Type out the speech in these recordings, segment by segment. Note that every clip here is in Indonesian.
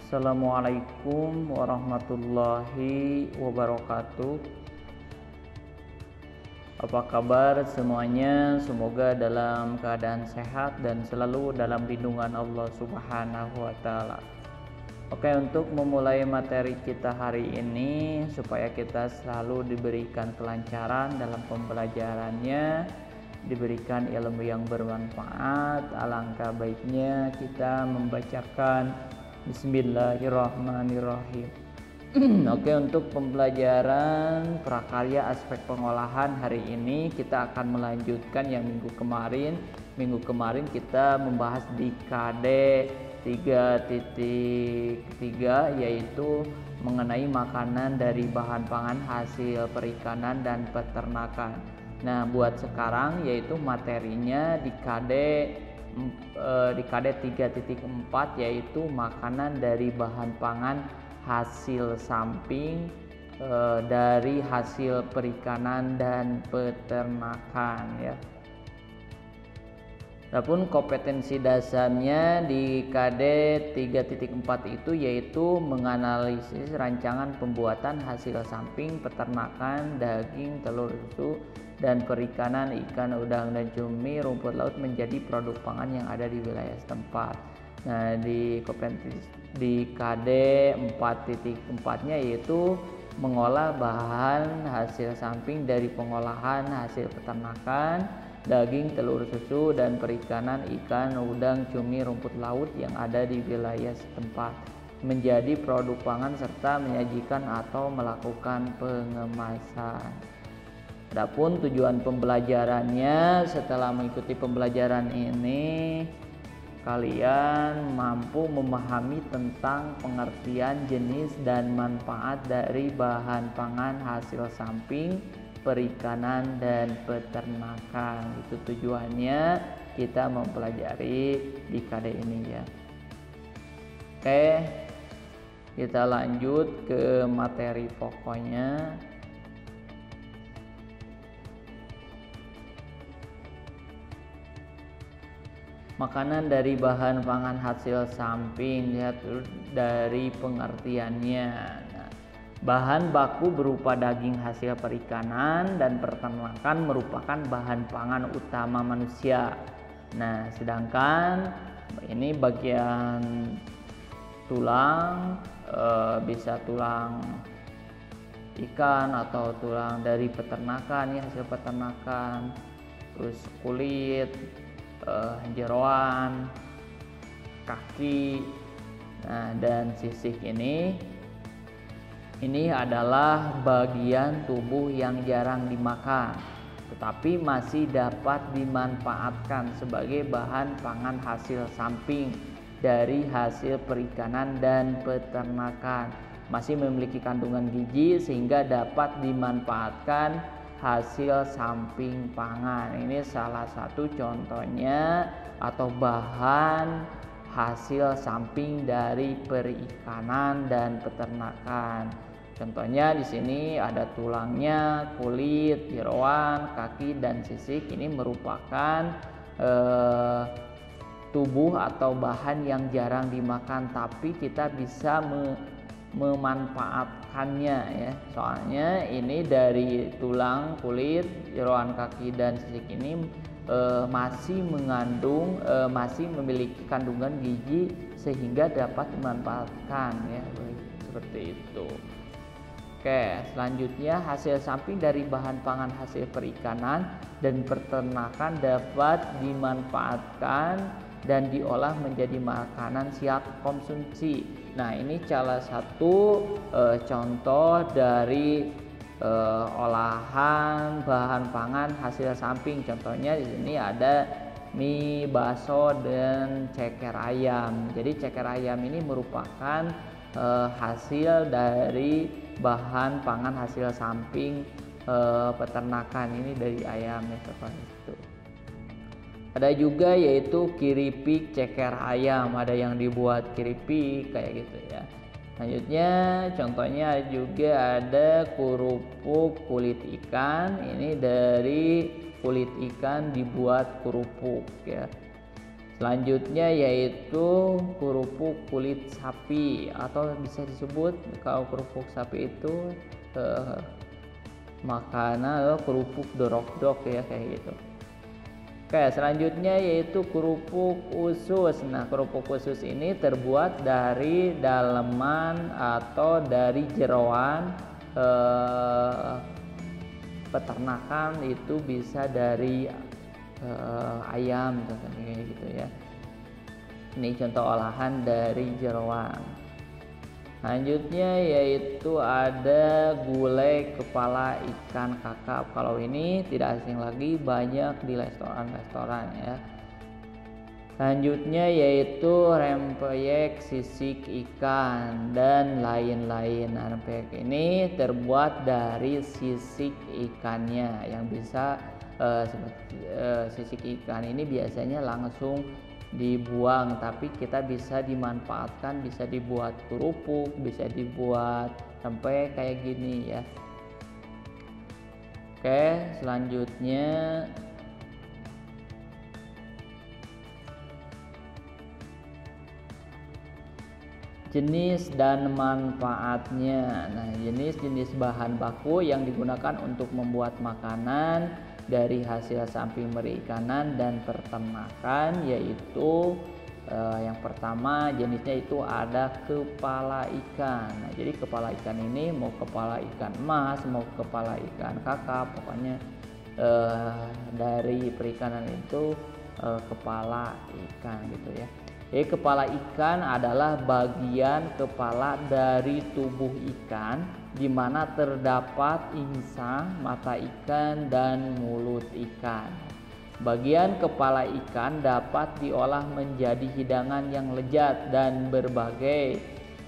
Assalamualaikum warahmatullahi wabarakatuh. Apa kabar semuanya? Semoga dalam keadaan sehat dan selalu dalam lindungan Allah Subhanahu wa Ta'ala. Oke, untuk memulai materi kita hari ini, supaya kita selalu diberikan kelancaran dalam pembelajarannya, diberikan ilmu yang bermanfaat, alangkah baiknya kita membacakan Bismillahirrahmanirrahim. Oke, untuk pembelajaran prakarya aspek pengolahan hari ini kita akan melanjutkan yang minggu kemarin. Minggu kemarin kita membahas di KD 3.3 yaitu mengenai makanan dari bahan pangan hasil perikanan dan peternakan. Nah, buat sekarang yaitu materinya di KD 3.4 yaitu makanan dari bahan pangan hasil samping dari hasil perikanan dan peternakan ya. Adapun kompetensi dasarnya di KD 3.4 itu yaitu menganalisis rancangan pembuatan hasil samping peternakan, daging, telur susu, dan perikanan, ikan, udang, dan cumi, rumput laut menjadi produk pangan yang ada di wilayah setempat. Nah, di KD 4.4-nya yaitu mengolah bahan hasil samping dari pengolahan hasil peternakan, daging, telur susu, dan perikanan, ikan, udang, cumi, rumput laut yang ada di wilayah setempat menjadi produk pangan serta menyajikan atau melakukan pengemasan. Adapun tujuan pembelajarannya, setelah mengikuti pembelajaran ini kalian mampu memahami tentang pengertian jenis dan manfaat dari bahan pangan hasil samping perikanan dan peternakan. Itu tujuannya kita mempelajari di KD ini ya. Oke, kita lanjut ke materi pokoknya. Makanan dari bahan pangan hasil samping, lihat dari pengertiannya. Nah, bahan baku berupa daging hasil perikanan dan peternakan merupakan bahan pangan utama manusia. Nah, sedangkan ini bagian tulang, bisa tulang ikan atau tulang dari peternakan ya, hasil peternakan, terus kulit, jeroan, kaki, nah, dan sisik ini adalah bagian tubuh yang jarang dimakan tetapi masih dapat dimanfaatkan sebagai bahan pangan hasil samping dari hasil perikanan dan peternakan, masih memiliki kandungan gizi sehingga dapat dimanfaatkan hasil samping pangan. Ini salah satu contohnya atau bahan hasil samping dari perikanan dan peternakan. Contohnya di sini ada tulangnya, kulit, jeroan, kaki, dan sisik. Ini merupakan tubuh atau bahan yang jarang dimakan tapi kita bisa memanfaatkannya ya. Soalnya ini dari tulang, kulit, jeroan kaki, dan sisik ini masih masih memiliki kandungan gizi sehingga dapat dimanfaatkan ya, seperti itu. Oke, selanjutnya hasil samping dari bahan pangan hasil perikanan dan peternakan dapat dimanfaatkan dan diolah menjadi makanan siap konsumsi. Nah, ini salah satu contoh dari olahan bahan pangan hasil samping. Contohnya di sini ada mie, bakso, dan ceker ayam. Jadi ceker ayam ini merupakan hasil dari bahan pangan hasil samping peternakan ini dari ayam ya, seperti itu. Ada juga yaitu keripik ceker ayam, ada yang dibuat keripik kayak gitu ya. Selanjutnya contohnya juga ada kerupuk kulit ikan, ini dari kulit ikan dibuat kerupuk ya. Selanjutnya yaitu kerupuk kulit sapi, atau bisa disebut kalau kerupuk sapi itu makanan kerupuk dorok-dok ya, kayak gitu. Oke, selanjutnya yaitu kerupuk usus. Nah, kerupuk usus ini terbuat dari daleman atau dari jeroan peternakan, itu bisa dari ayam contohnya kayak gitu ya. Ini contoh olahan dari jeroan. Selanjutnya yaitu ada gulai kepala ikan kakap. Kalau ini tidak asing lagi, banyak di restoran-restoran ya. Selanjutnya yaitu rempeyek sisik ikan dan lain-lain. Nah, rempeyek ini terbuat dari sisik ikannya yang bisa sisik ikan ini biasanya langsung dibuang, tapi kita bisa dimanfaatkan, bisa dibuat kerupuk, bisa dibuat rempeyek kayak gini ya. Oke, selanjutnya jenis dan manfaatnya. Nah, jenis-jenis bahan baku yang digunakan untuk membuat makanan dari hasil samping perikanan dan peternakan yaitu yang pertama jenisnya itu ada kepala ikan. Nah, jadi kepala ikan ini mau kepala ikan emas, mau kepala ikan kakap, pokoknya dari perikanan itu kepala ikan gitu ya. Jadi kepala ikan adalah bagian kepala dari tubuh ikan di mana terdapat insang, mata ikan, dan mulut ikan. Bagian kepala ikan dapat diolah menjadi hidangan yang lezat dan berbagai.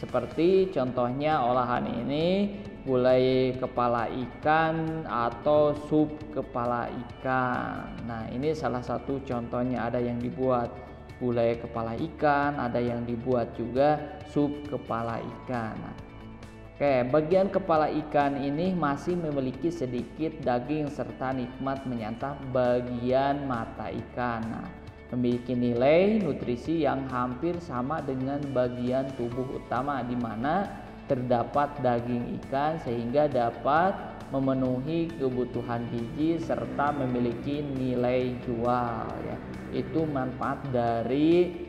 Seperti contohnya olahan ini, gulai kepala ikan atau sup kepala ikan. Nah, ini salah satu contohnya, ada yang dibuat gulai kepala ikan, ada yang dibuat juga sup kepala ikan. Nah, oke, bagian kepala ikan ini masih memiliki sedikit daging serta nikmat menyantap bagian mata ikan. Nah, memiliki nilai nutrisi yang hampir sama dengan bagian tubuh utama di mana terdapat daging ikan sehingga dapat memenuhi kebutuhan gizi serta memiliki nilai jual ya. Itu manfaat dari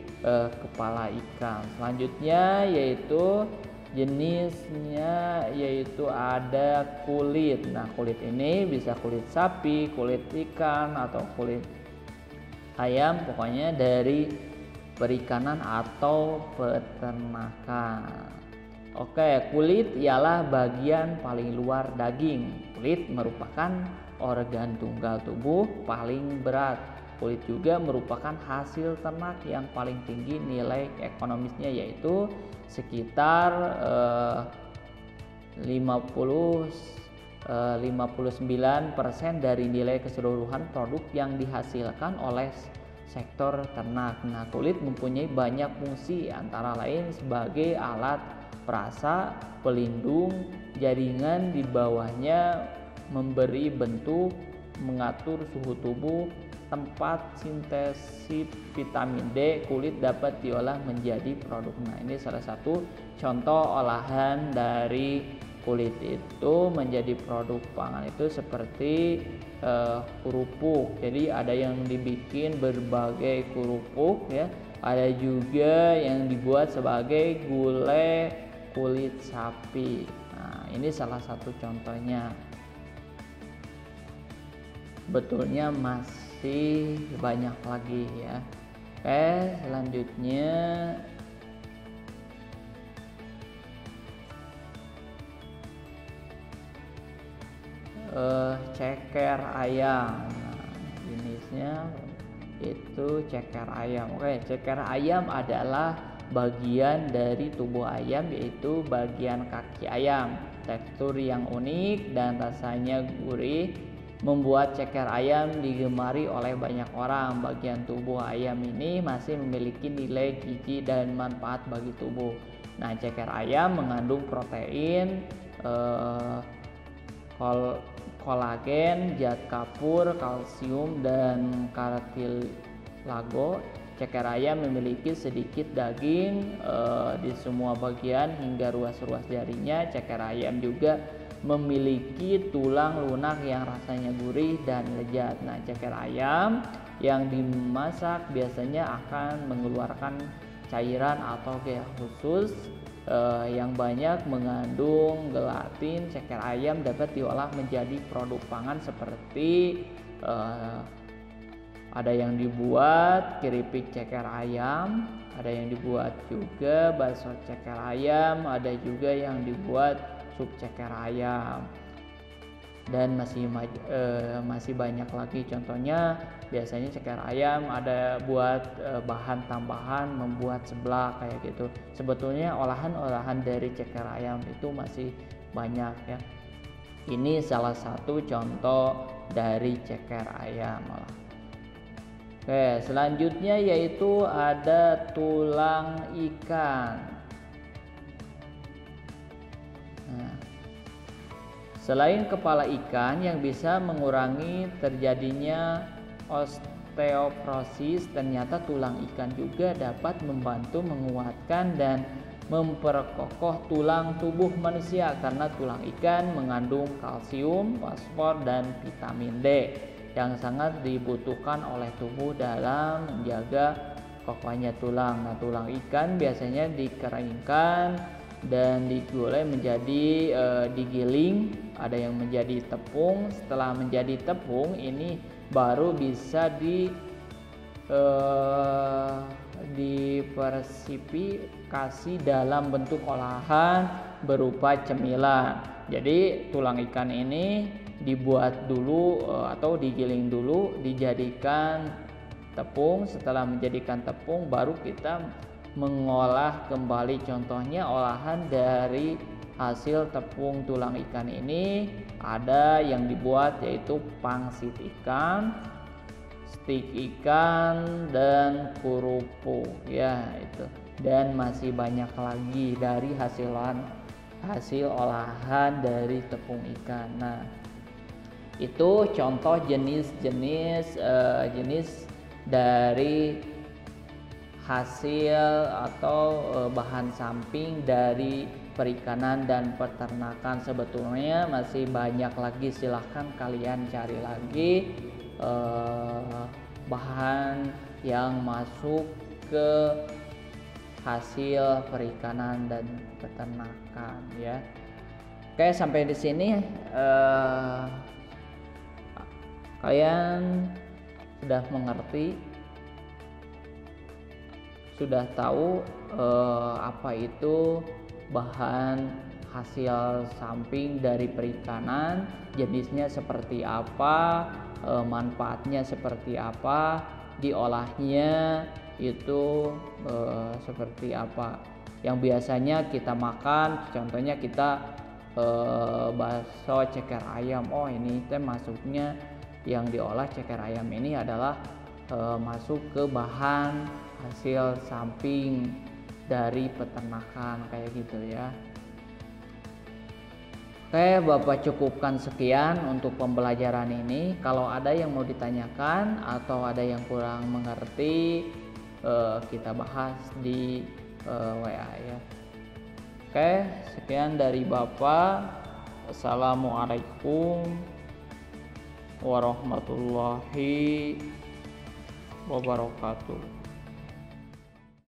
kepala ikan. Selanjutnya yaitu jenisnya yaitu ada kulit. Nah, kulit ini bisa kulit sapi, kulit ikan, atau kulit ayam, pokoknya dari perikanan atau peternakan. Oke, kulit ialah bagian paling luar daging. Kulit merupakan organ tunggal tubuh paling berat. Kulit juga merupakan hasil ternak yang paling tinggi nilai ekonomisnya, yaitu sekitar 59% dari nilai keseluruhan produk yang dihasilkan oleh sektor ternak. Nah, kulit mempunyai banyak fungsi, antara lain sebagai alat perasa, pelindung, jaringan di bawahnya, memberi bentuk, mengatur suhu tubuh, tempat sintesis vitamin D. Kulit dapat diolah menjadi produk. Nah, ini salah satu contoh olahan dari kulit itu menjadi produk pangan, itu seperti kerupuk. Jadi ada yang dibikin berbagai kerupuk ya, ada juga yang dibuat sebagai gulai kulit sapi. Nah, ini salah satu contohnya. Betulnya masih banyak lagi ya. Oke, selanjutnya ceker ayam. Nah, jenisnya itu ceker ayam. Oke, ceker ayam adalah bagian dari tubuh ayam, yaitu bagian kaki ayam. Tekstur yang unik dan rasanya gurih membuat ceker ayam digemari oleh banyak orang. Bagian tubuh ayam ini masih memiliki nilai gizi dan manfaat bagi tubuh. Nah, ceker ayam mengandung protein, kolagen, zat kapur, kalsium, dan kartilago Ceker ayam memiliki sedikit daging di semua bagian hingga ruas-ruas jarinya. Ceker ayam juga memiliki tulang lunak yang rasanya gurih dan lezat. Nah, ceker ayam yang dimasak biasanya akan mengeluarkan cairan atau gel khusus yang banyak mengandung gelatin. Ceker ayam dapat diolah menjadi produk pangan seperti ada yang dibuat keripik ceker ayam, ada yang dibuat juga bakso ceker ayam, ada juga yang dibuat sup ceker ayam, dan masih banyak lagi. Contohnya biasanya ceker ayam ada buat bahan tambahan membuat seblak kayak gitu. Sebetulnya olahan-olahan dari ceker ayam itu masih banyak ya. Ini salah satu contoh dari ceker ayam. Oke, selanjutnya yaitu ada tulang ikan. Nah, selain kepala ikan yang bisa mengurangi terjadinya osteoporosis, ternyata tulang ikan juga dapat membantu menguatkan dan memperkokoh tulang tubuh manusia karena tulang ikan mengandung kalsium, fosfor, dan vitamin D yang sangat dibutuhkan oleh tubuh dalam menjaga kokohnya tulang. Nah, tulang ikan biasanya dikeringkan dan digulai menjadi digiling, ada yang menjadi tepung. Setelah menjadi tepung ini baru bisa diversifikasi dalam bentuk olahan berupa cemilan. Jadi tulang ikan ini dibuat dulu atau digiling dulu, dijadikan tepung. Setelah menjadikan tepung baru kita mengolah kembali. Contohnya olahan dari hasil tepung tulang ikan ini ada yang dibuat yaitu pangsit ikan, stik ikan, dan kerupuk ya itu, dan masih banyak lagi dari hasil olahan dari tepung ikan. Nah, itu contoh jenis dari hasil atau bahan samping dari perikanan dan peternakan. Sebetulnya masih banyak lagi, silahkan kalian cari lagi bahan yang masuk ke hasil perikanan dan peternakan ya. Oke, sampai di sini kalian sudah mengerti, sudah tahu apa itu bahan hasil samping dari perikanan, jenisnya seperti apa, manfaatnya seperti apa, diolahnya itu seperti apa. Yang biasanya kita makan, contohnya kita bakso ceker ayam. Oh, ini masuknya yang diolah ceker ayam ini adalah masuk ke bahan hasil samping dari peternakan kayak gitu ya. Oke, Bapak cukupkan sekian untuk pembelajaran ini. Kalau ada yang mau ditanyakan atau ada yang kurang mengerti, kita bahas di WA ya. Oke, sekian dari Bapak. Assalamualaikum warahmatullahi wabarakatuh.